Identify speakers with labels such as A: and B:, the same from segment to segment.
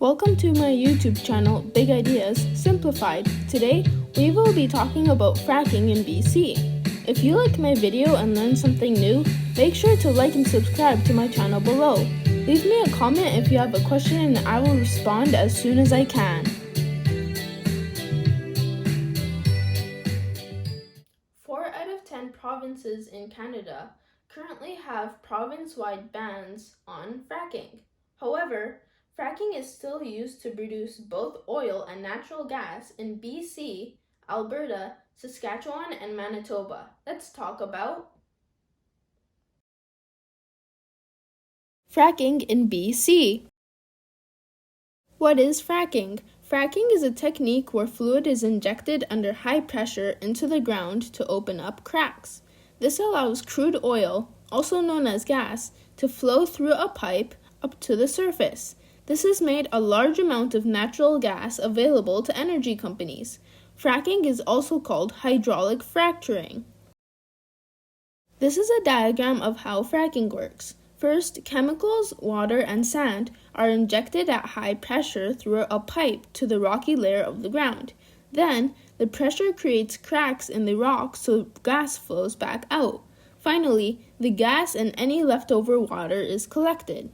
A: Welcome to my YouTube channel, Big Ideas Simplified. Today, we will be talking about fracking in BC. If you like my video and learned something new, make sure to like and subscribe to my channel below. Leave me a comment if you have a question and I will respond as soon as I can. 4 out of 10 provinces in Canada currently have province-wide bans on fracking. However, fracking is still used to produce both oil and natural gas in BC, Alberta, Saskatchewan, and Manitoba. Let's talk about fracking in BC. What is fracking? Fracking is a technique where fluid is injected under high pressure into the ground to open up cracks. This allows crude oil, also known as gas, to flow through a pipe up to the surface. This has made a large amount of natural gas available to energy companies. Fracking is also called hydraulic fracturing. This is a diagram of how fracking works. First, chemicals, water, and sand are injected at high pressure through a pipe to the rocky layer of the ground. Then, the pressure creates cracks in the rock so gas flows back out. Finally, the gas and any leftover water is collected.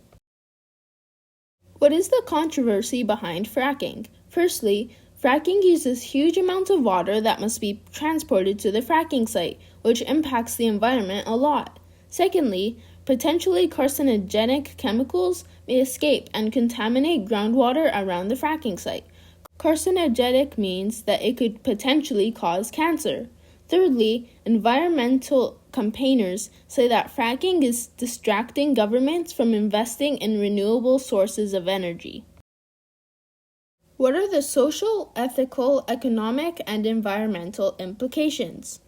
A: What is the controversy behind fracking? Firstly, fracking uses huge amounts of water that must be transported to the fracking site, which impacts the environment a lot. Secondly, potentially carcinogenic chemicals may escape and contaminate groundwater around the fracking site. Carcinogenic means that it could potentially cause cancer. Thirdly, environmental campaigners say that fracking is distracting governments from investing in renewable sources of energy. What are the social, ethical, economic, and environmental implications?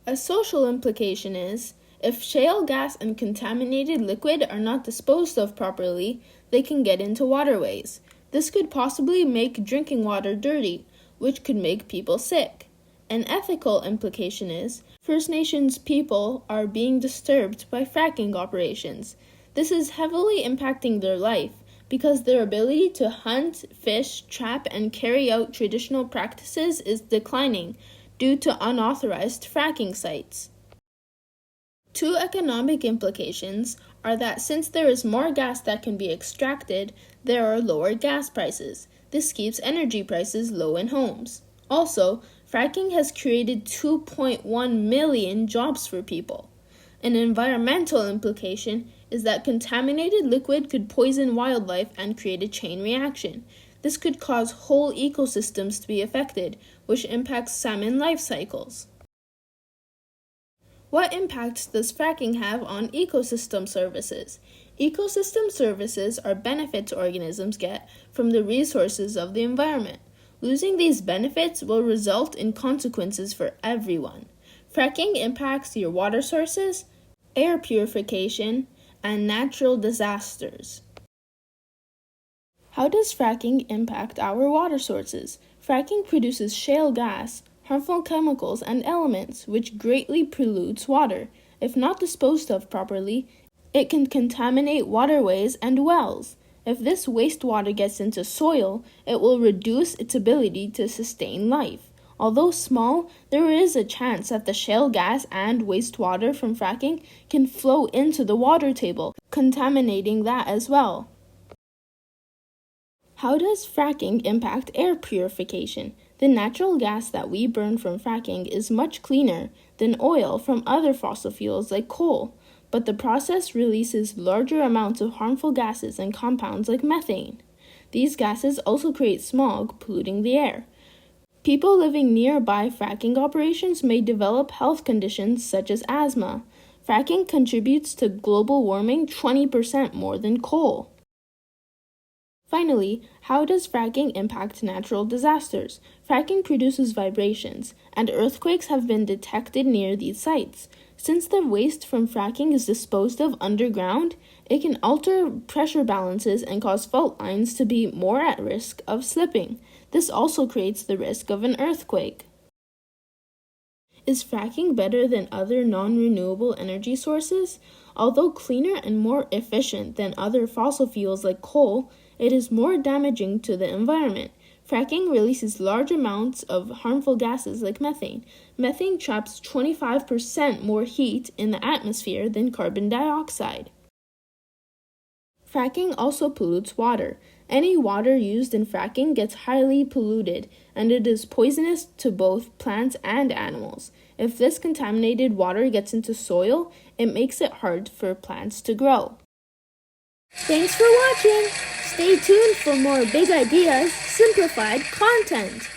A: A social implication is, if shale gas and contaminated liquid are not disposed of properly, they can get into waterways. This could possibly make drinking water dirty, which could make people sick. An ethical implication is, First Nations people are being disturbed by fracking operations. This is heavily impacting their life because their ability to hunt, fish, trap, and carry out traditional practices is declining due to unauthorized fracking sites. Two economic implications are that since there is more gas that can be extracted, there are lower gas prices. This keeps energy prices low in homes. Also, fracking has created 2.1 million jobs for people. An environmental implication is that contaminated liquid could poison wildlife and create a chain reaction. This could cause whole ecosystems to be affected, which impacts salmon life cycles. What impact does fracking have on ecosystem services? Ecosystem services are benefits organisms get from the resources of the environment. Losing these benefits will result in consequences for everyone. Fracking impacts your water sources, air purification, and natural disasters. How does fracking impact our water sources? Fracking produces shale gas, harmful chemicals, and elements which greatly pollutes water. If not disposed of properly, it can contaminate waterways and wells. If this wastewater gets into soil, it will reduce its ability to sustain life. Although small, there is a chance that the shale gas and wastewater from fracking can flow into the water table, contaminating that as well. How does fracking impact air purification? The natural gas that we burn from fracking is much cleaner than oil from other fossil fuels like coal, but the process releases larger amounts of harmful gases and compounds like methane. These gases also create smog, polluting the air. People living nearby fracking operations may develop health conditions such as asthma. Fracking contributes to global warming 20% more than coal. Finally, how does fracking impact natural disasters? Fracking produces vibrations, and earthquakes have been detected near these sites. Since the waste from fracking is disposed of underground, it can alter pressure balances and cause fault lines to be more at risk of slipping. This also creates the risk of an earthquake. Is fracking better than other non-renewable energy sources? Although cleaner and more efficient than other fossil fuels like coal, it is more damaging to the environment. Fracking releases large amounts of harmful gases like methane. Methane traps 25% more heat in the atmosphere than carbon dioxide. Fracking also pollutes water. Any water used in fracking gets highly polluted, and it is poisonous to both plants and animals. If this contaminated water gets into soil, it makes it hard for plants to grow.
B: Thanks for watching! Stay tuned for more big ideas, simplified content.